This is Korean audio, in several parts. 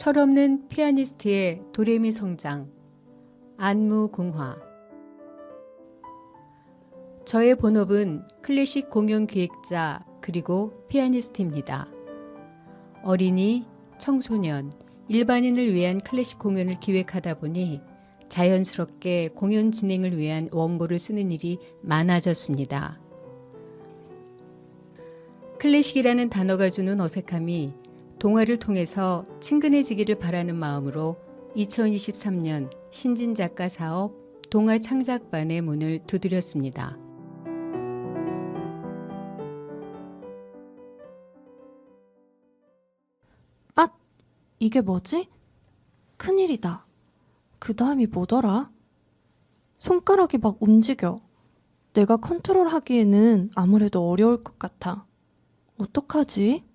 철없는 피아니스트의 도레미 성장, 안무궁화. 저의 본업은 클래식 공연 기획자 그리고 피아니스트입니다. 어린이, 청소년, 일반인을 위한 클래식 공연을 기획하다 보니 자연스럽게 공연 진행을 위한 원고를 쓰는 일이 많아졌습니다. 클래식이라는 단어가 주는 어색함이 동화를 통해서 친근해지기를 바라는 마음으로 2023년 신진작가 사업 동화 창작반의 문을 두드렸습니다. 아, 이게 뭐지? 큰일이다. 그 다음이 뭐더라? 손가락이 막 움직여. 내가 컨트롤하기에는 아무래도 어려울 것 같아. 어떡하지?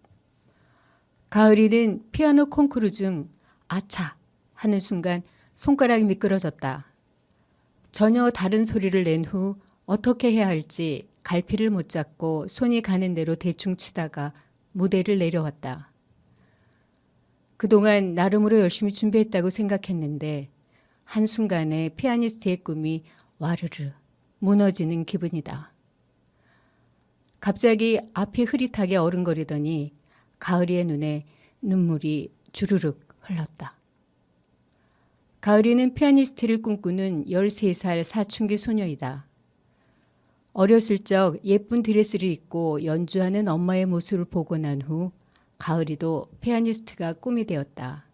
가을이는 피아노 콩쿠르 중 아차 하는 순간 손가락이 미끄러졌다. 전혀 다른 소리를 낸 후 어떻게 해야 할지 갈피를 못 잡고 손이 가는 대로 대충 치다가 무대를 내려왔다. 그동안 나름으로 열심히 준비했다고 생각했는데 한순간에 피아니스트의 꿈이 와르르 무너지는 기분이다. 갑자기 앞이 흐릿하게 어른거리더니 가을이의 눈에 눈물이 주르륵 흘렀다. 가을이는 피아니스트를 꿈꾸는 13살 사춘기 소녀이다. 어렸을 적 예쁜 드레스를 입고 연주하는 엄마의 모습을 보고 난 후 가을이도 피아니스트가 꿈이 되었다.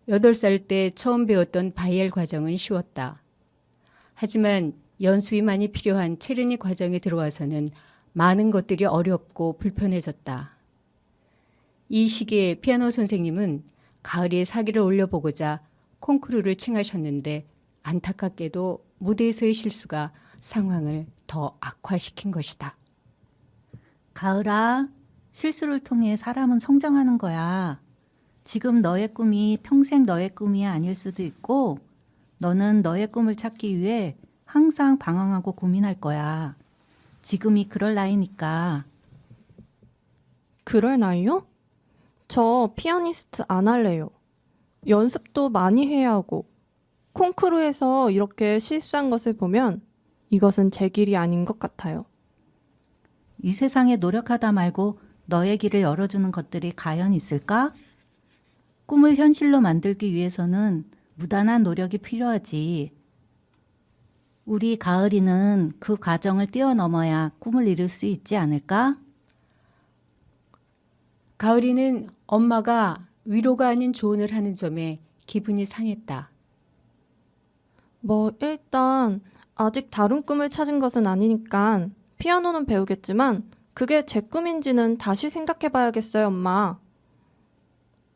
8살 때 처음 배웠던 바이엘 과정은 쉬웠다. 하지만 연습이 많이 필요한 체르니 과정에 들어와서는 많은 것들이 어렵고 불편해졌다. 이 시기에 피아노 선생님은 가을이의 사기를 올려보고자 콩쿠르를 칭하셨는데 안타깝게도 무대에서의 실수가 상황을 더 악화시킨 것이다. 가을아, 실수를 통해 사람은 성장하는 거야. 지금 너의 꿈이 평생 너의 꿈이 아닐 수도 있고 너는 너의 꿈을 찾기 위해 항상 방황하고 고민할 거야. 지금이 그럴 나이니까. 그럴 나이요? 저 피아니스트 안 할래요. 연습도 많이 해야 하고 콩쿠르에서 이렇게 실수한 것을 보면 이것은 제 길이 아닌 것 같아요. 이 세상에 노력하다 말고 너의 길을 열어주는 것들이 과연 있을까? 꿈을 현실로 만들기 위해서는 무단한 노력이 필요하지. 우리 가을이는 그 과정을 뛰어넘어야 꿈을 이룰 수 있지 않을까? 가을이는 엄마가 위로가 아닌 조언을 하는 점에 기분이 상했다. 일단 아직 다른 꿈을 찾은 것은 아니니까 피아노는 배우겠지만 그게 제 꿈인지는 다시 생각해 봐야겠어요, 엄마.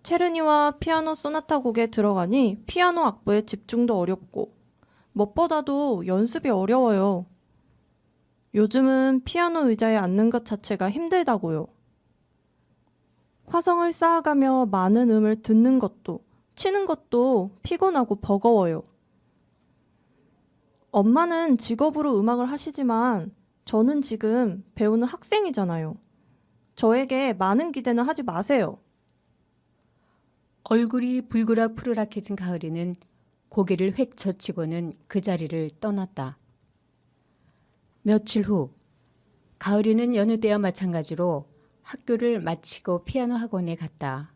체르니와 피아노 소나타 곡에 들어가니 피아노 악보에 집중도 어렵고 무엇보다도 연습이 어려워요. 요즘은 피아노 의자에 앉는 것 자체가 힘들다고요. 화성을 쌓아가며 많은 음을 듣는 것도 치는 것도 피곤하고 버거워요. 엄마는 직업으로 음악을 하시지만 저는 지금 배우는 학생이잖아요. 저에게 많은 기대는 하지 마세요. 얼굴이 불그락 푸르락해진 가을이는 고개를 획 젖히고는 그 자리를 떠났다. 며칠 후 가을이는 여느 때와 마찬가지로 학교를 마치고 피아노 학원에 갔다.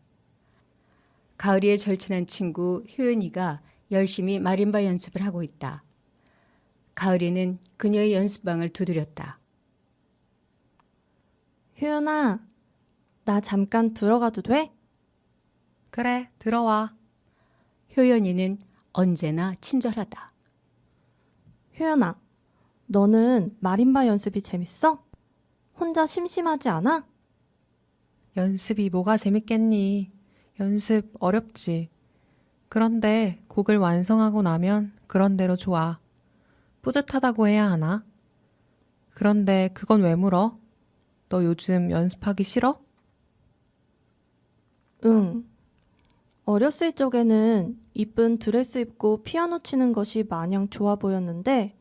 가을이의 절친한 친구 효연이가 열심히 마림바 연습을 하고 있다. 가을이는 그녀의 연습방을 두드렸다. 효연아, 나 잠깐 들어가도 돼? 그래, 들어와. 효연이는 언제나 친절하다. 효연아, 너는 마림바 연습이 재밌어? 혼자 심심하지 않아? 연습이 뭐가 재밌겠니? 연습 어렵지. 그런데 곡을 완성하고 나면 그런대로 좋아. 뿌듯하다고 해야 하나? 그런데 그건 왜 물어? 너 요즘 연습하기 싫어? 응. 어렸을 적에는 이쁜 드레스 입고 피아노 치는 것이 마냥 좋아 보였는데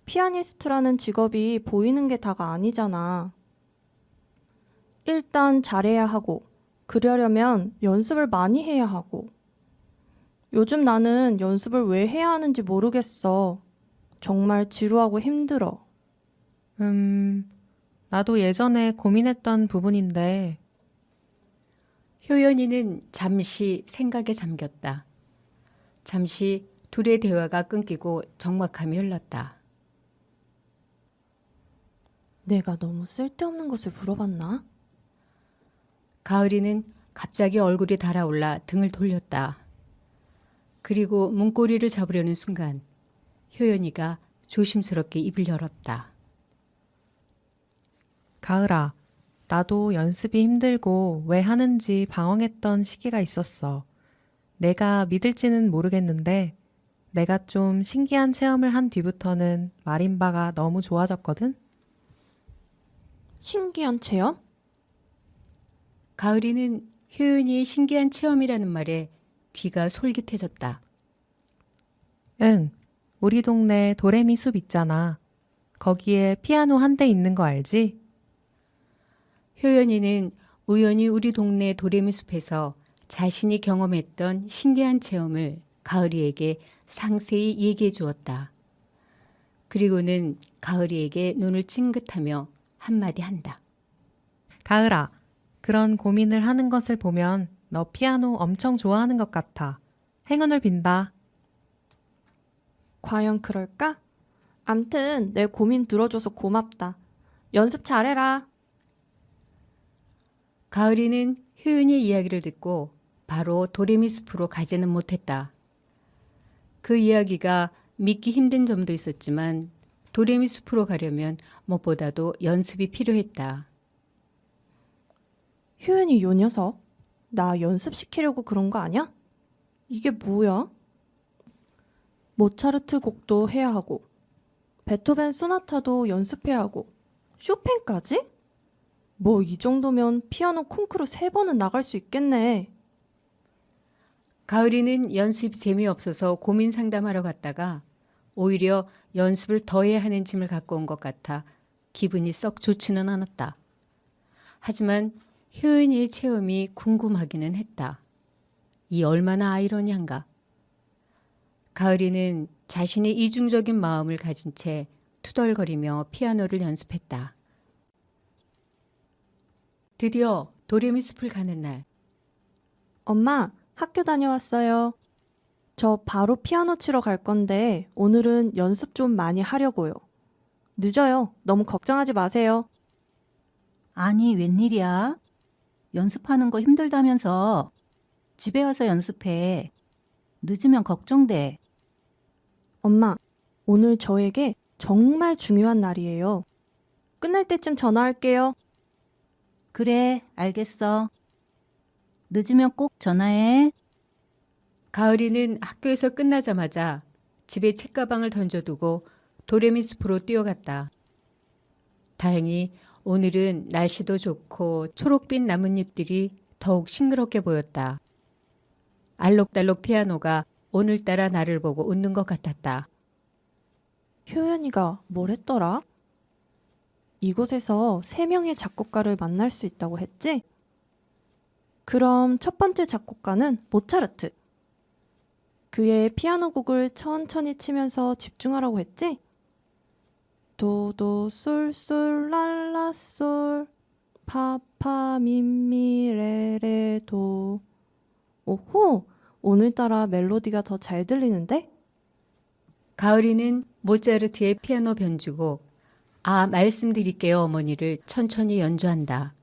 피아니스트라는 직업이 보이는 게 다가 아니잖아. 일단 잘해야 하고 그러려면 연습을 많이 해야 하고. 요즘 나는 연습을 왜 해야 하는지 모르겠어. 정말 지루하고 힘들어. 나도 예전에 고민했던 부분인데, 효연이는 잠시 생각에 잠겼다. 잠시 둘의 대화가 끊기고 적막함이 흘렀다. 내가 너무 쓸데없는 것을 물어봤나? 가을이는 갑자기 얼굴이 달아올라 등을 돌렸다. 그리고 문고리를 잡으려는 순간 효연이가 조심스럽게 입을 열었다. 가을아, 나도 연습이 힘들고 왜 하는지 방황했던 시기가 있었어. 내가 믿을지는 모르겠는데 내가 좀 신기한 체험을 한 뒤부터는 마림바가 너무 좋아졌거든? 신기한 체험? 가을이는 효연이의 신기한 체험이라는 말에 귀가 솔깃해졌다. 응, 우리 동네 도레미 숲 있잖아. 거기에 피아노 한 대 있는 거 알지? 효연이는 우연히 우리 동네 도레미 숲에서 자신이 경험했던 신기한 체험을 가을이에게 상세히 얘기해 주었다. 그리고는 가을이에게 눈을 찡긋하며 한마디 한다. 가을아, 그런 고민을 하는 것을 보면 너 피아노 엄청 좋아하는 것 같아. 행운을 빈다. 과연 그럴까? 암튼 내 고민 들어줘서 고맙다. 연습 잘해라. 가을이는 효연이의 이야기를 듣고 바로 도레미 숲으로 가지는 못했다. 그 이야기가 믿기 힘든 점도 있었지만 도레미 숲으로 가려면 무엇보다도 연습이 필요했다. 효연이 요 녀석, 나 연습시키려고 그런 거 아니야? 이게 뭐야? 모차르트 곡도 해야 하고, 베토벤 소나타도 연습해야 하고, 쇼팽까지? 뭐 이 정도면 피아노 콩쿠르 3번은 나갈 수 있겠네. 가을이는 연습이 재미없어서 고민 상담하러 갔다가 오히려 연습을 더 해야 하는 짐을 갖고 온 것 같아 기분이 썩 좋지는 않았다. 하지만 효연이의 체험이 궁금하기는 했다. 이 얼마나 아이러니한가. 가을이는 자신의 이중적인 마음을 가진 채 투덜거리며 피아노를 연습했다. 드디어 도레미 숲을 가는 날, 엄마, 학교 다녀왔어요. 저 바로 피아노 치러 갈 건데 오늘은 연습 좀 많이 하려고요. 늦어요. 너무 걱정하지 마세요. 아니, 웬일이야? 연습하는 거 힘들다면서 집에 와서 연습해. 늦으면 걱정돼. 엄마, 오늘 저에게 정말 중요한 날이에요. 끝날 때쯤 전화할게요. 그래, 알겠어. 늦으면 꼭 전화해. 가을이는 학교에서 끝나자마자 집에 책가방을 던져두고 도레미 숲으로 뛰어갔다. 다행히 오늘은 날씨도 좋고 초록빛 나뭇잎들이 더욱 싱그럽게 보였다. 알록달록 피아노가 오늘따라 나를 보고 웃는 것 같았다. 효연이가 뭘 했더라? 이곳에서 3명의 작곡가를 만날 수 있다고 했지? 그럼 첫 번째 작곡가는 모차르트. 그의 피아노 곡을 천천히 치면서 집중하라고 했지? 도도 솔솔 랄라 솔 파파 미미 레레 도. 오호, 오늘따라 멜로디가 더 잘 들리는데? 가을이는 모차르트의 피아노 변주곡 말씀드릴게요 어머니를 천천히 연주한다.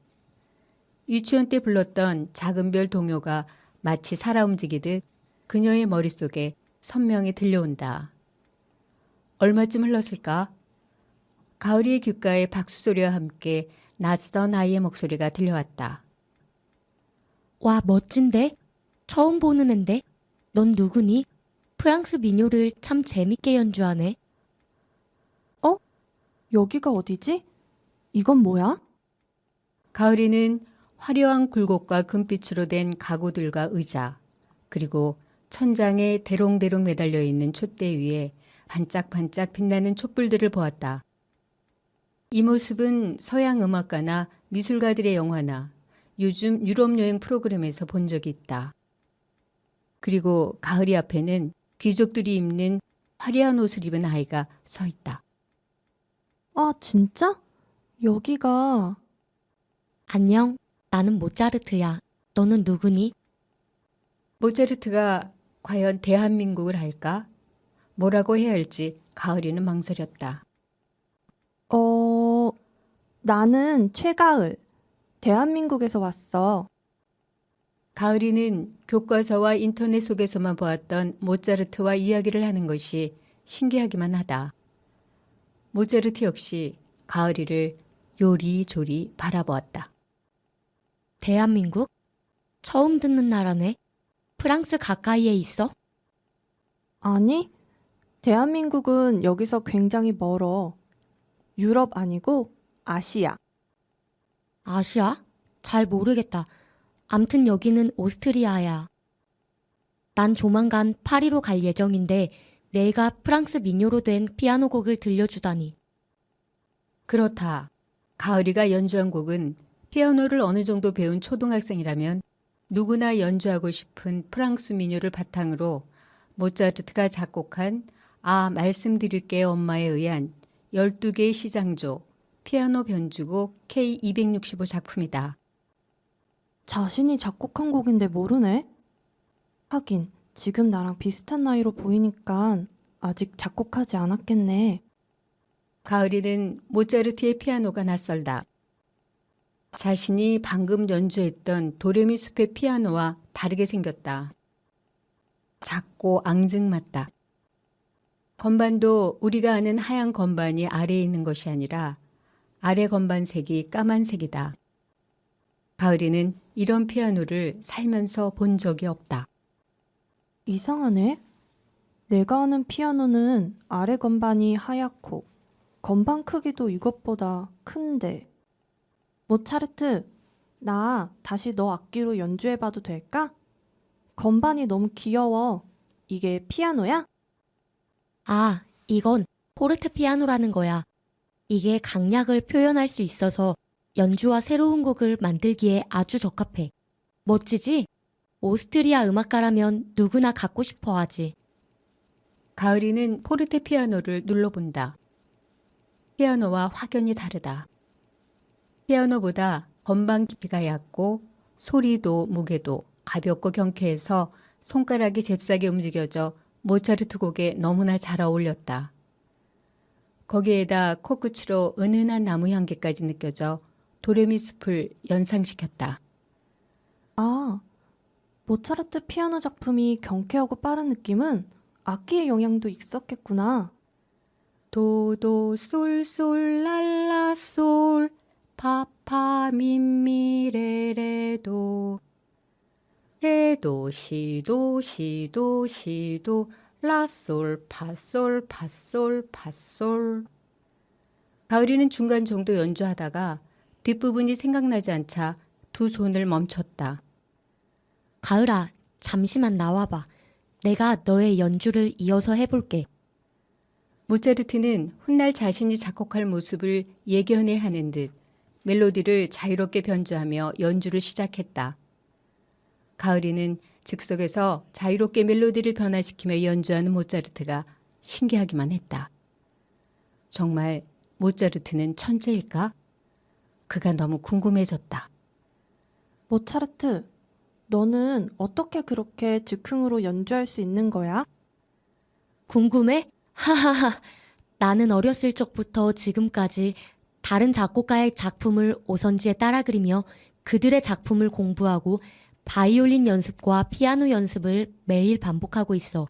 유치원 때 불렀던 작은 별 동요가 마치 살아 움직이듯 그녀의 머릿속에 선명히 들려온다. 얼마쯤 흘렀을까? 가을이의 귓가에 박수 소리와 함께 낯선 아이의 목소리가 들려왔다. 와, 멋진데? 처음 보는 앤데? 넌 누구니? 프랑스 민요를 참 재밌게 연주하네. 여기가 어디지? 이건 뭐야? 가을이는 화려한 굴곡과 금빛으로 된 가구들과 의자, 그리고 천장에 대롱대롱 매달려 있는 촛대 위에 반짝반짝 빛나는 촛불들을 보았다. 이 모습은 서양 음악가나 미술가들의 영화나 요즘 유럽 여행 프로그램에서 본 적이 있다. 그리고 가을이 앞에는 귀족들이 입는 화려한 옷을 입은 아이가 서 있다. 아, 진짜? 여기가 안녕, 나는 모차르트야. 너는 누구니? 모차르트가 과연 대한민국을 알까? 뭐라고 해야 할지 가을이는 망설였다. 나는 최가을. 대한민국에서 왔어. 가을이는 교과서와 인터넷 속에서만 보았던 모차르트와 이야기를 하는 것이 신기하기만 하다. 모차르트 역시 가을이를 요리조리 바라보았다. 대한민국? 처음 듣는 나라네. 프랑스 가까이에 있어? 아니, 대한민국은 여기서 굉장히 멀어. 유럽 아니고 아시아. 아시아? 잘 모르겠다. 암튼 여기는 오스트리아야. 난 조만간 파리로 갈 예정인데 내가 프랑스 민요로 된 피아노 곡을 들려주다니. 그렇다. 가을이가 연주한 곡은 피아노를 어느 정도 배운 초등학생이라면 누구나 연주하고 싶은 프랑스 민요를 바탕으로 모차르트가 작곡한 말씀드릴게요 엄마에 의한 12개의 시장조, 피아노 변주곡 K265 작품이다. 자신이 작곡한 곡인데 모르네? 하긴 지금 나랑 비슷한 나이로 보이니까 아직 작곡하지 않았겠네. 가을이는 모차르트의 피아노가 낯설다. 자신이 방금 연주했던 도레미 숲의 피아노와 다르게 생겼다. 작고 앙증맞다. 건반도 우리가 아는 하얀 건반이 아래에 있는 것이 아니라 아래 건반색이 까만색이다. 가을이는 이런 피아노를 살면서 본 적이 없다. 이상하네. 내가 아는 피아노는 아래 건반이 하얗고 건반 크기도 이것보다 큰데. 모차르트, 나 다시 너 악기로 연주해봐도 될까? 건반이 너무 귀여워. 이게 피아노야? 아, 이건 포르테 피아노라는 거야. 이게 강약을 표현할 수 있어서 연주와 새로운 곡을 만들기에 아주 적합해. 멋지지? 오스트리아 음악가라면 누구나 갖고 싶어 하지. 가을이는 포르테 피아노를 눌러본다. 피아노와 확연히 다르다. 피아노보다 건반 깊이가 얕고 소리도 무게도 가볍고 경쾌해서 손가락이 잽싸게 움직여져 모차르트 곡에 너무나 잘 어울렸다. 거기에다 코끝으로 은은한 나무 향기까지 느껴져 도레미 숲을 연상시켰다. 아, 모차르트 피아노 작품이 경쾌하고 빠른 느낌은 악기의 영향도 있었겠구나. 도도 솔솔 랄라 솔 파파 미미 레레도 레도 시도 시도 시도 라솔 파솔 파솔 파솔. 가을이는 중간 정도 연주하다가 뒷부분이 생각나지 않자 두 손을 멈췄다. 가을아, 잠시만 나와봐. 내가 너의 연주를 이어서 해볼게. 모차르트는 훗날 자신이 작곡할 모습을 예견해 하는 듯 멜로디를 자유롭게 변주하며 연주를 시작했다. 가을이는 즉석에서 자유롭게 멜로디를 변화시키며 연주하는 모차르트가 신기하기만 했다. 정말 모차르트는 천재일까? 그가 너무 궁금해졌다. 모차르트, 너는 어떻게 그렇게 즉흥으로 연주할 수 있는 거야? 궁금해? 하하하. 나는 어렸을 적부터 지금까지 다른 작곡가의 작품을 오선지에 따라 그리며 그들의 작품을 공부하고 바이올린 연습과 피아노 연습을 매일 반복하고 있어.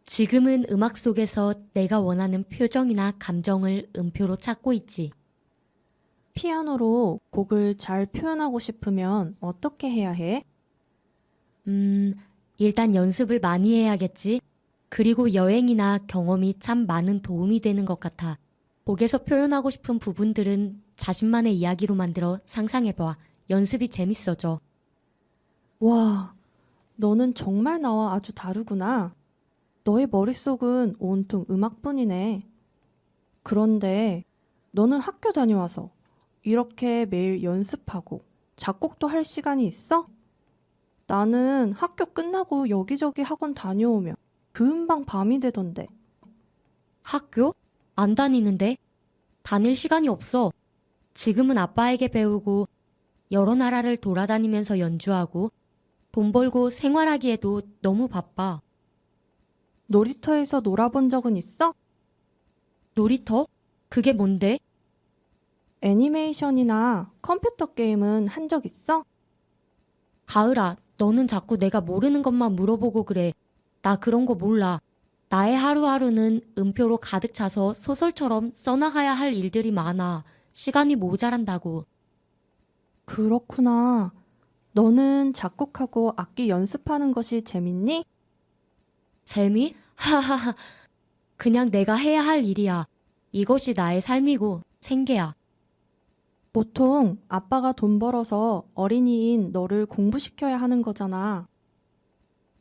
지금은 음악 속에서 내가 원하는 표정이나 감정을 음표로 찾고 있지. 피아노로 곡을 잘 표현하고 싶으면 어떻게 해야 해? 일단 연습을 많이 해야겠지. 그리고 여행이나 경험이 참 많은 도움이 되는 것 같아. 곡에서 표현하고 싶은 부분들은 자신만의 이야기로 만들어 상상해봐. 연습이 재밌어져. 와, 너는 정말 나와 아주 다르구나. 너의 머릿속은 온통 음악뿐이네. 그런데 너는 학교 다녀와서 이렇게 매일 연습하고 작곡도 할 시간이 있어? 나는 학교 끝나고 여기저기 학원 다녀오면 금방 밤이 되던데. 학교? 안 다니는데? 다닐 시간이 없어. 지금은 아빠에게 배우고 여러 나라를 돌아다니면서 연주하고 돈 벌고 생활하기에도 너무 바빠. 놀이터에서 놀아본 적은 있어? 놀이터? 그게 뭔데? 애니메이션이나 컴퓨터 게임은 한 적 있어? 가을아, 너는 자꾸 내가 모르는 것만 물어보고 그래. 나 그런 거 몰라. 나의 하루하루는 음표로 가득 차서 소설처럼 써나가야 할 일들이 많아. 시간이 모자란다고. 그렇구나. 너는 작곡하고 악기 연습하는 것이 재밌니? 재미? 하하하. 그냥 내가 해야 할 일이야. 이것이 나의 삶이고 생계야. 보통 아빠가 돈 벌어서 어린이인 너를 공부시켜야 하는 거잖아.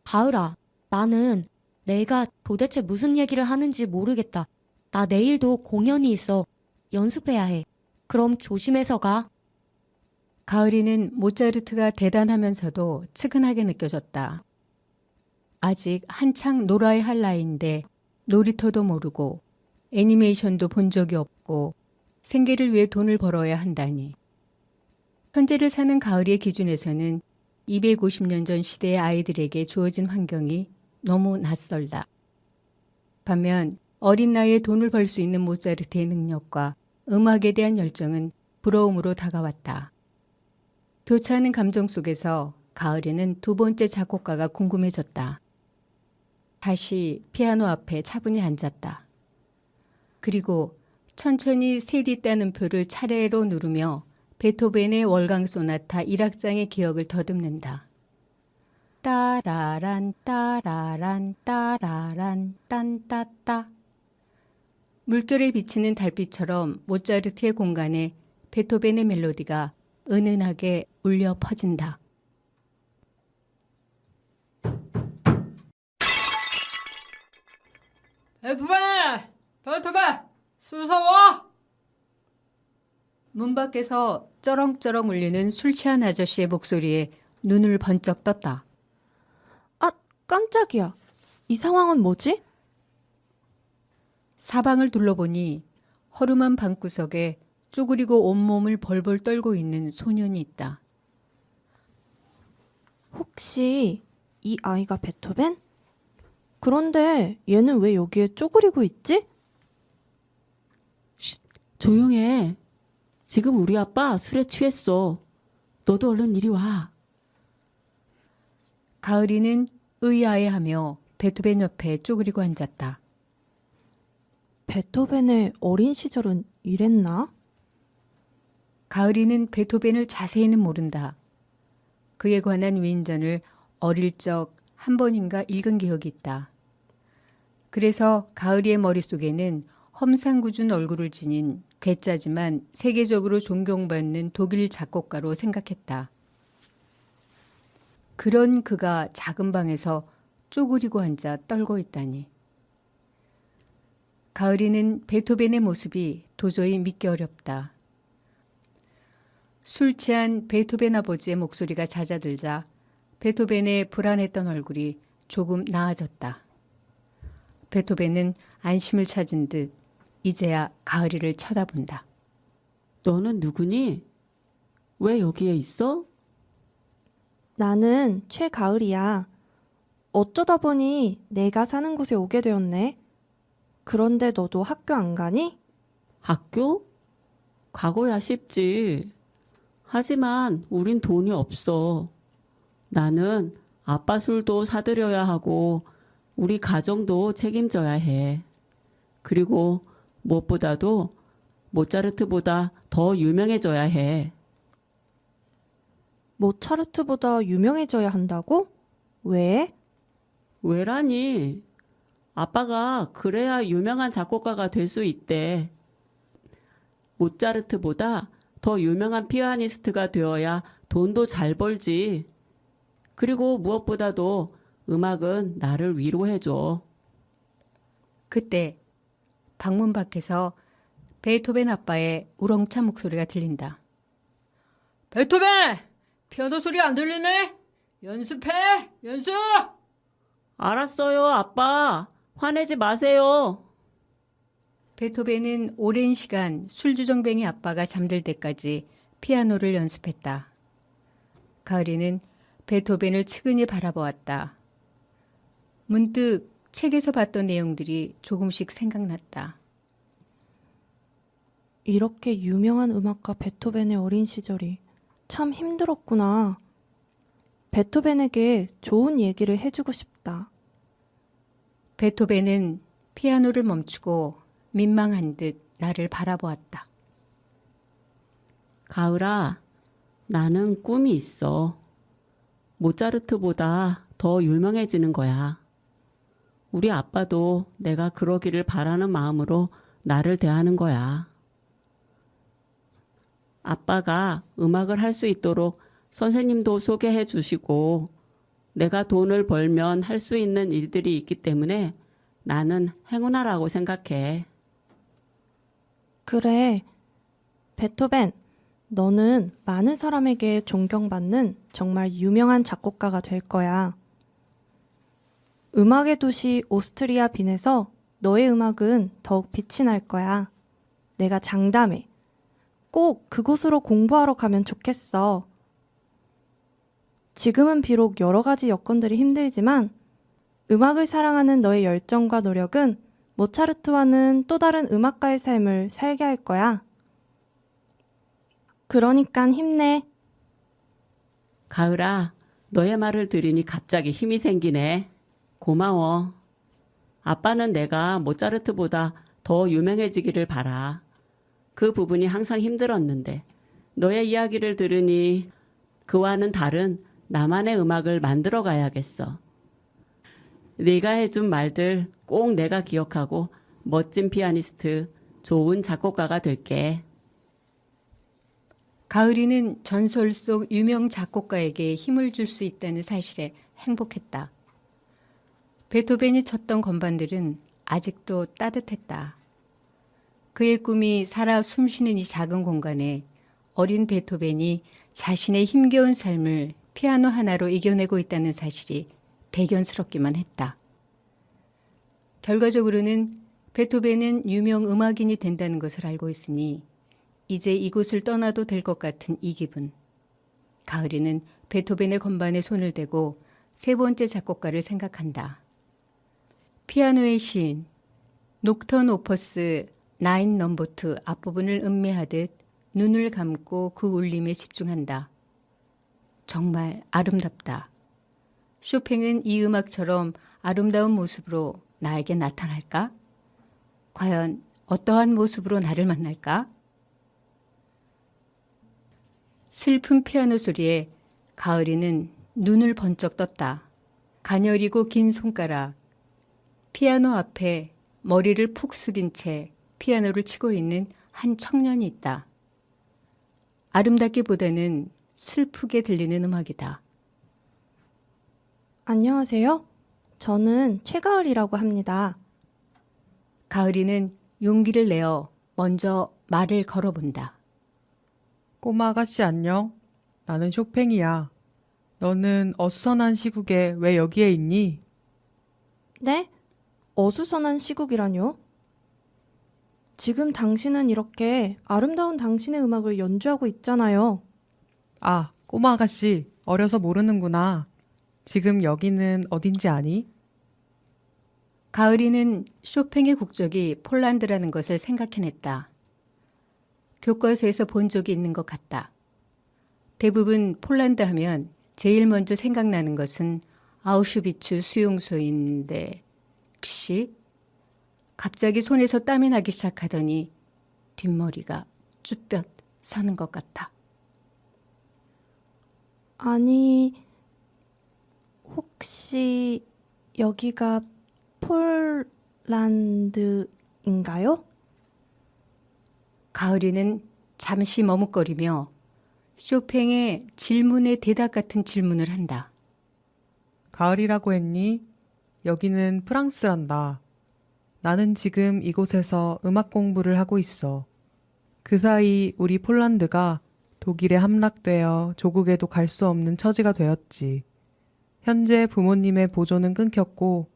가을아, 나는 내가 도대체 무슨 얘기를 하는지 모르겠다. 나 내일도 공연이 있어. 연습해야 해. 그럼 조심해서 가. 가을이는 모차르트가 대단하면서도 측은하게 느껴졌다. 아직 한창 놀아야 할 나이인데 놀이터도 모르고 애니메이션도 본 적이 없고 생계를 위해 돈을 벌어야 한다니. 현재를 사는 가을이의 기준에서는 250년 전 시대의 아이들에게 주어진 환경이 너무 낯설다. 반면 어린 나이에 돈을 벌 수 있는 모차르트의 능력과 음악에 대한 열정은 부러움으로 다가왔다. 교차하는 감정 속에서 가을이는 두 번째 작곡가가 궁금해졌다. 다시 피아노 앞에 차분히 앉았다. 그리고 천천히 세디 따는표를 차례로 누르며 베토벤의 월강 소나타 1악장의 기억을 더듬는다. 따라란 따라란 따라란 딴따따. 물결에 비치는 달빛처럼 모차르트의 공간에 베토벤의 멜로디가 은은하게 울려 퍼진다. 베토벤! 베토벤! 수서와! 문 밖에서 쩌렁쩌렁 울리는 술 취한 아저씨의 목소리에 눈을 번쩍 떴다. 아, 깜짝이야. 이 상황은 뭐지? 사방을 둘러보니 허름한 방구석에 쪼그리고 온몸을 벌벌 떨고 있는 소년이 있다. 혹시 이 아이가 베토벤? 그런데 얘는 왜 여기에 쪼그리고 있지? 조용해. 지금 우리 아빠 술에 취했어. 너도 얼른 이리 와. 가을이는 의아해하며 베토벤 옆에 쪼그리고 앉았다. 베토벤의 어린 시절은 이랬나? 가을이는 베토벤을 자세히는 모른다. 그에 관한 위인전을 어릴 적 한 번인가 읽은 기억이 있다. 그래서 가을이의 머릿속에는 험상궂은 얼굴을 지닌 괴짜지만 세계적으로 존경받는 독일 작곡가로 생각했다. 그런 그가 작은 방에서 쪼그리고 앉아 떨고 있다니. 가을이는 베토벤의 모습이 도저히 믿기 어렵다. 술 취한 베토벤 아버지의 목소리가 잦아들자 베토벤의 불안했던 얼굴이 조금 나아졌다. 베토벤은 안심을 찾은 듯 이제야 가을이를 쳐다본다. 너는 누구니? 왜 여기에 있어? 나는 최가을이야. 어쩌다 보니 내가 사는 곳에 오게 되었네. 그런데 너도 학교 안 가니? 학교? 가고야 싶지. 하지만 우린 돈이 없어. 나는 아빠 술도 사드려야 하고 우리 가정도 책임져야 해. 그리고 무엇보다도 모차르트보다 더 유명해져야 해. 모차르트보다 유명해져야 한다고? 왜? 왜라니? 아빠가 그래야 유명한 작곡가가 될 수 있대. 모차르트보다 더 유명한 피아니스트가 되어야 돈도 잘 벌지. 그리고 무엇보다도 음악은 나를 위로해줘. 그때 방문 밖에서 베토벤 아빠의 우렁찬 목소리가 들린다. 베토벤! 피아노 소리 안 들리네? 연습해! 연습! 알았어요, 아빠. 화내지 마세요. 베토벤은 오랜 시간 술주정뱅이 아빠가 잠들 때까지 피아노를 연습했다. 가을이는 베토벤을 측은히 바라보았다. 문득 책에서 봤던 내용들이 조금씩 생각났다. 이렇게 유명한 음악가 베토벤의 어린 시절이 참 힘들었구나. 베토벤에게 좋은 얘기를 해주고 싶다. 베토벤은 피아노를 멈추고 민망한 듯 나를 바라보았다. 가을아, 나는 꿈이 있어. 모차르트보다 더 유명해지는 거야. 우리 아빠도 내가 그러기를 바라는 마음으로 나를 대하는 거야. 아빠가 음악을 할 수 있도록 선생님도 소개해 주시고 내가 돈을 벌면 할 수 있는 일들이 있기 때문에 나는 행운아라고 생각해. 그래, 베토벤, 너는 많은 사람에게 존경받는 정말 유명한 작곡가가 될 거야. 음악의 도시 오스트리아 빈에서 너의 음악은 더욱 빛이 날 거야. 내가 장담해. 꼭 그곳으로 공부하러 가면 좋겠어. 지금은 비록 여러 가지 여건들이 힘들지만 음악을 사랑하는 너의 열정과 노력은 모차르트와는 또 다른 음악가의 삶을 살게 할 거야. 그러니까 힘내. 가을아, 너의 말을 들으니 갑자기 힘이 생기네. 고마워. 아빠는 내가 모차르트보다 더 유명해지기를 바라. 그 부분이 항상 힘들었는데 너의 이야기를 들으니 그와는 다른 나만의 음악을 만들어 가야겠어. 네가 해준 말들 꼭 내가 기억하고 멋진 피아니스트, 좋은 작곡가가 될게. 가을이는 전설 속 유명 작곡가에게 힘을 줄 수 있다는 사실에 행복했다. 베토벤이 쳤던 건반들은 아직도 따뜻했다. 그의 꿈이 살아 숨쉬는 이 작은 공간에 어린 베토벤이 자신의 힘겨운 삶을 피아노 하나로 이겨내고 있다는 사실이 대견스럽기만 했다. 결과적으로는 베토벤은 유명 음악인이 된다는 것을 알고 있으니 이제 이곳을 떠나도 될 것 같은 이 기분. 가을이는 베토벤의 건반에 손을 대고 세 번째 작곡가를 생각한다. 피아노의 시인, 녹턴 오퍼스 9 넘버 2 앞부분을 음미하듯 눈을 감고 그 울림에 집중한다. 정말 아름답다. 쇼팽은 이 음악처럼 아름다운 모습으로 나에게 나타날까? 과연 어떠한 모습으로 나를 만날까? 슬픈 피아노 소리에 가을이는 눈을 번쩍 떴다. 가녀리고 긴 손가락, 피아노 앞에 머리를 푹 숙인 채 피아노를 치고 있는 한 청년이 있다. 아름답기보다는 슬프게 들리는 음악이다. 안녕하세요. 저는 최가을이라고 합니다. 가을이는 용기를 내어 먼저 말을 걸어본다. 꼬마 아가씨 안녕. 나는 쇼팽이야. 너는 어수선한 시국에 왜 여기에 있니? 네? 어수선한 시국이라뇨? 지금 당신은 이렇게 아름다운 당신의 음악을 연주하고 있잖아요. 아, 꼬마 아가씨, 어려서 모르는구나. 지금 여기는 어딘지 아니? 가을이는 쇼팽의 국적이 폴란드라는 것을 생각해냈다. 교과서에서 본 적이 있는 것 같다. 대부분 폴란드 하면 제일 먼저 생각나는 것은 아우슈비츠 수용소인데 혹시 갑자기 손에서 땀이 나기 시작하더니 뒷머리가 쭈뼛 서는 것 같아. 아니, 혹시 여기가 폴란드인가요? 가을이는 잠시 머뭇거리며 쇼팽의 질문에 대답 같은 질문을 한다. 가을이라고 했니? 여기는 프랑스란다. 나는 지금 이곳에서 음악 공부를 하고 있어. 그 사이 우리 폴란드가 독일에 함락되어 조국에도 갈 수 없는 처지가 되었지. 현재 부모님의 보조는 끊겼고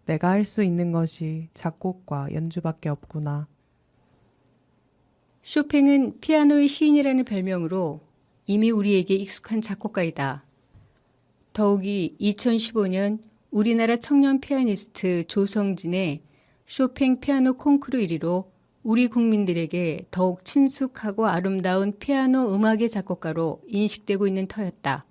내가 할 수 있는 것이 작곡과 연주밖에 없구나. 쇼팽은 피아노의 시인이라는 별명으로 이미 우리에게 익숙한 작곡가이다. 더욱이 2015년 우리나라 청년 피아니스트 조성진의 쇼팽 피아노 콩쿠르 1위로 우리 국민들에게 더욱 친숙하고 아름다운 피아노 음악의 작곡가로 인식되고 있는 터였다.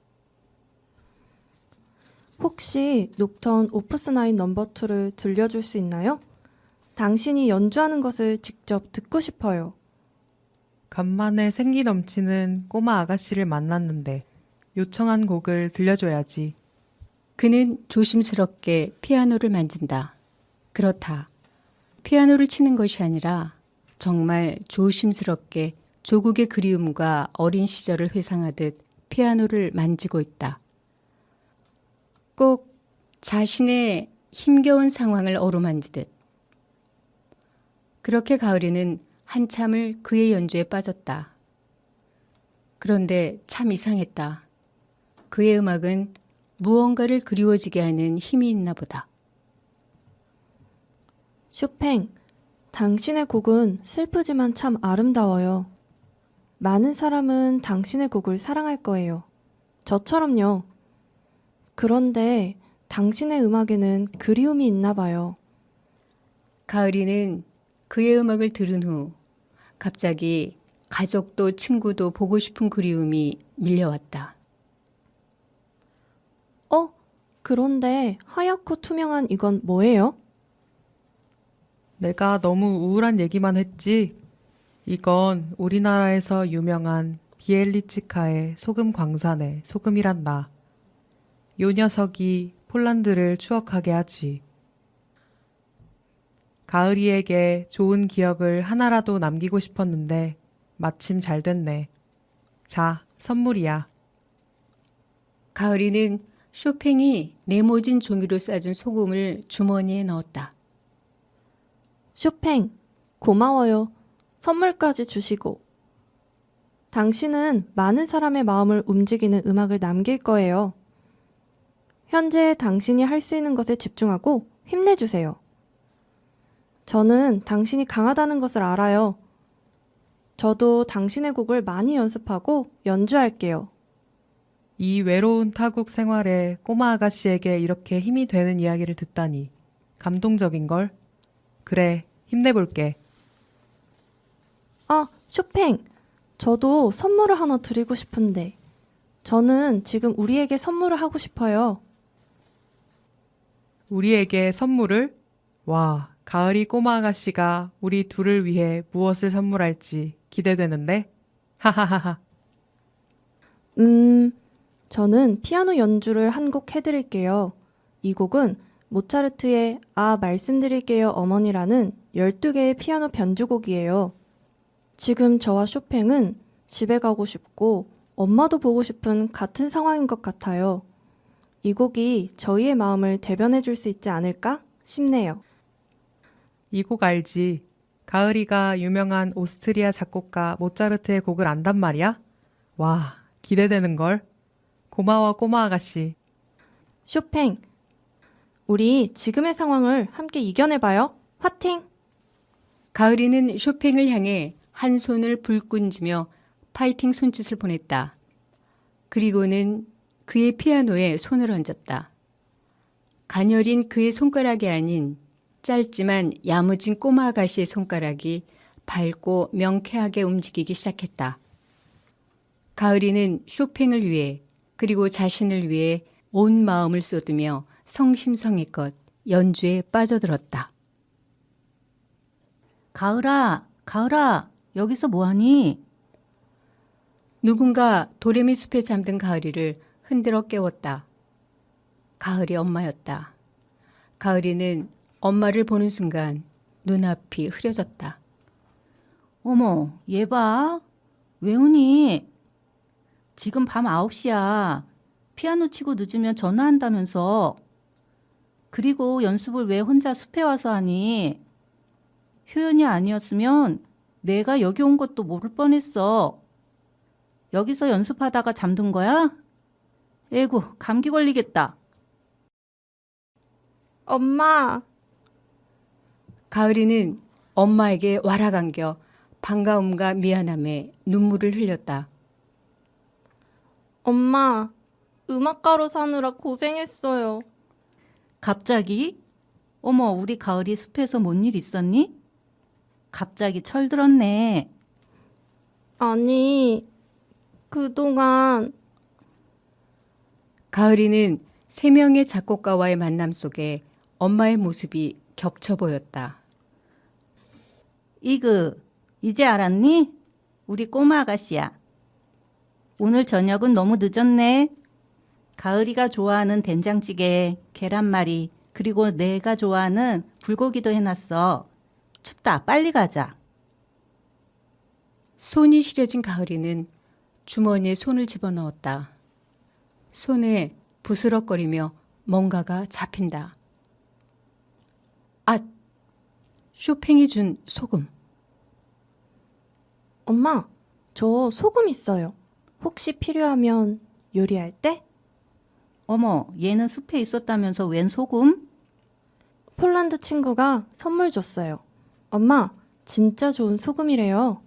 혹시 녹턴 오프스 9 넘버 2를 들려줄 수 있나요? 당신이 연주하는 것을 직접 듣고 싶어요. 간만에 생기 넘치는 꼬마 아가씨를 만났는데 요청한 곡을 들려줘야지. 그는 조심스럽게 피아노를 만진다. 그렇다. 피아노를 치는 것이 아니라 정말 조심스럽게 조국의 그리움과 어린 시절을 회상하듯 피아노를 만지고 있다. 꼭 자신의 힘겨운 상황을 어루만지듯. 그렇게 가을이는 한참을 그의 연주에 빠졌다. 그런데 참 이상했다. 그의 음악은 무언가를 그리워지게 하는 힘이 있나 보다. 쇼팽, 당신의 곡은 슬프지만 참 아름다워요. 많은 사람은 당신의 곡을 사랑할 거예요. 저처럼요. 그런데 당신의 음악에는 그리움이 있나 봐요. 가을이는 그의 음악을 들은 후 갑자기 가족도 친구도 보고 싶은 그리움이 밀려왔다. 그런데 하얗고 투명한 이건 뭐예요? 내가 너무 우울한 얘기만 했지. 이건 우리나라에서 유명한 비엘리치카의 소금 광산의 소금이란다. 요 녀석이 폴란드를 추억하게 하지. 가을이에게 좋은 기억을 하나라도 남기고 싶었는데 마침 잘 됐네. 자, 선물이야. 가을이는 쇼팽이 네모진 종이로 싸준 소금을 주머니에 넣었다. 쇼팽, 고마워요. 선물까지 주시고. 당신은 많은 사람의 마음을 움직이는 음악을 남길 거예요. 현재 당신이 할 수 있는 것에 집중하고 힘내주세요. 저는 당신이 강하다는 것을 알아요. 저도 당신의 곡을 많이 연습하고 연주할게요. 이 외로운 타국 생활에 꼬마 아가씨에게 이렇게 힘이 되는 이야기를 듣다니 감동적인걸? 그래, 힘내볼게. 쇼팽, 저도 선물을 하나 드리고 싶은데. 저는 지금 우리에게 선물을 하고 싶어요. 우리에게 선물을? 와, 가을이 꼬마 아가씨가 우리 둘을 위해 무엇을 선물할지 기대되는데? 하하하하. 저는 피아노 연주를 한 곡 해드릴게요. 이 곡은 모차르트의 말씀드릴게요 어머니라는 12개의 피아노 변주곡이에요. 지금 저와 쇼팽은 집에 가고 싶고 엄마도 보고 싶은 같은 상황인 것 같아요. 이 곡이 저희의 마음을 대변해 줄 수 있지 않을까 싶네요. 이 곡 알지? 가을이가 유명한 오스트리아 작곡가 모차르트의 곡을 안단 말이야? 와, 기대되는걸? 고마워, 꼬마 아가씨. 쇼팽, 우리 지금의 상황을 함께 이겨내봐요. 화팅! 가을이는 쇼팽을 향해 한 손을 불끈지며 파이팅 손짓을 보냈다. 그리고는 그의 피아노에 손을 얹었다. 가녀린 그의 손가락이 아닌 짧지만 야무진 꼬마 아가씨의 손가락이 밝고 명쾌하게 움직이기 시작했다. 가을이는 쇼팽을 위해 그리고 자신을 위해 온 마음을 쏟으며 성심성의껏 연주에 빠져들었다. 가을아, 가을아, 여기서 뭐하니? 누군가 도레미 숲에 잠든 가을이를 흔들어 깨웠다. 가을이 엄마였다. 가을이는 엄마를 보는 순간 눈앞이 흐려졌다. 어머, 얘 봐. 왜 우니? 지금 밤 9시야. 피아노 치고 늦으면 전화한다면서. 그리고 연습을 왜 혼자 숲에 와서 하니? 효연이 아니었으면 내가 여기 온 것도 모를 뻔했어. 여기서 연습하다가 잠든 거야? 에구, 감기 걸리겠다. 엄마, 가을이는 엄마에게 와락 안겨 반가움과 미안함에 눈물을 흘렸다. 엄마, 음악가로 사느라 고생했어요. 갑자기? 어머, 우리 가을이 숲에서 뭔 일 있었니? 갑자기 철들었네. 아니, 그동안 가을이는 세 명의 작곡가와의 만남 속에 엄마의 모습이 겹쳐 보였다. 이그, 이제 알았니? 우리 꼬마 아가씨야. 오늘 저녁은 너무 늦었네. 가을이가 좋아하는 된장찌개, 계란말이, 그리고 내가 좋아하는 불고기도 해놨어. 춥다, 빨리 가자. 손이 시려진 가을이는 주머니에 손을 집어넣었다. 손에 부스럭거리며 뭔가가 잡힌다. 아, 쇼팽이 준 소금. 엄마, 저 소금 있어요. 혹시 필요하면 요리할 때? 어머, 얘는 숲에 있었다면서 웬 소금? 폴란드 친구가 선물 줬어요. 엄마, 진짜 좋은 소금이래요.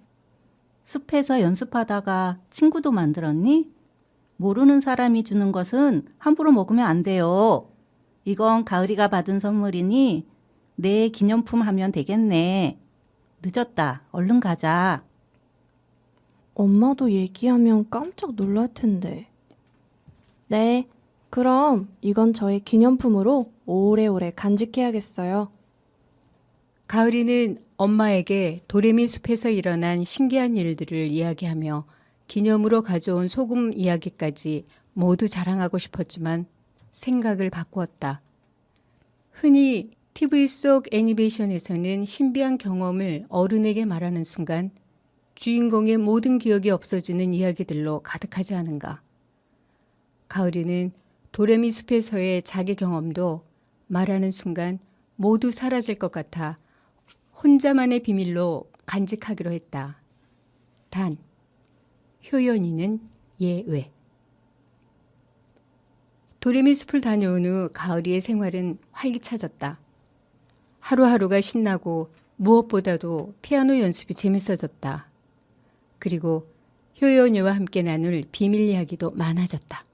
숲에서 연습하다가 친구도 만들었니? 모르는 사람이 주는 것은 함부로 먹으면 안 돼요. 이건 가을이가 받은 선물이니 내 기념품 하면 되겠네. 늦었다. 얼른 가자. 엄마도 얘기하면 깜짝 놀랄 텐데. 네, 그럼 이건 저의 기념품으로 오래오래 간직해야겠어요. 가을이는 엄마에게 도레미 숲에서 일어난 신기한 일들을 이야기하며 기념으로 가져온 소금 이야기까지 모두 자랑하고 싶었지만 생각을 바꾸었다. 흔히 TV 속 애니메이션에서는 신비한 경험을 어른에게 말하는 순간 주인공의 모든 기억이 없어지는 이야기들로 가득하지 않은가. 가을이는 도레미 숲에서의 자기 경험도 말하는 순간 모두 사라질 것 같아 혼자만의 비밀로 간직하기로 했다. 단, 효연이는 예외. 도레미 숲을 다녀온 후 가을이의 생활은 활기차졌다. 하루하루가 신나고 무엇보다도 피아노 연습이 재밌어졌다. 그리고 효연이와 함께 나눌 비밀 이야기도 많아졌다.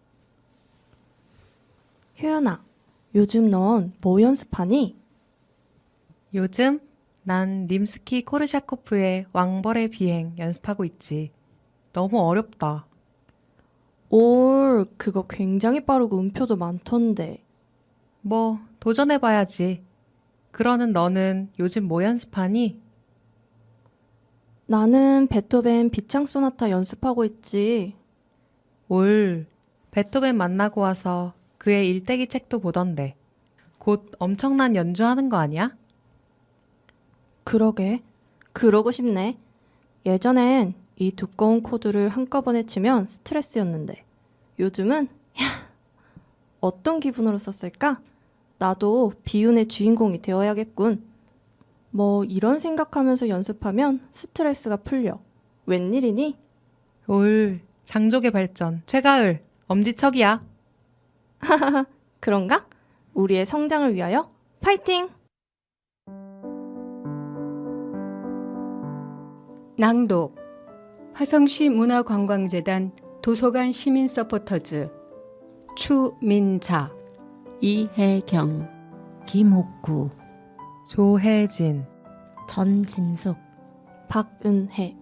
효연아, 요즘 넌 뭐 연습하니? 요즘 난 림스키 코르샤코프의 왕벌의 비행 연습하고 있지. 너무 어렵다. 그거 굉장히 빠르고 음표도 많던데. 뭐 도전해봐야지. 그러는 너는 요즘 뭐 연습하니? 나는 베토벤 비창 소나타 연습하고 있지. 올 베토벤 만나고 와서 그의 일대기 책도 보던데. 곧 엄청난 연주하는 거 아니야? 그러게. 그러고 싶네. 예전엔 이 두꺼운 코드를 한꺼번에 치면 스트레스였는데 요즘은 어떤 기분으로 썼을까? 나도 비운의 주인공이 되어야겠군. 뭐 이런 생각하면서 연습하면 스트레스가 풀려. 웬일이니? 올 장족의 발전 최가을 엄지척이야. 그런가? 우리의 성장을 위하여 파이팅! 낭독 화성시 문화관광재단 도서관 시민 서포터즈 추민자 이혜경, 김옥구, 조혜진 전진숙 박은혜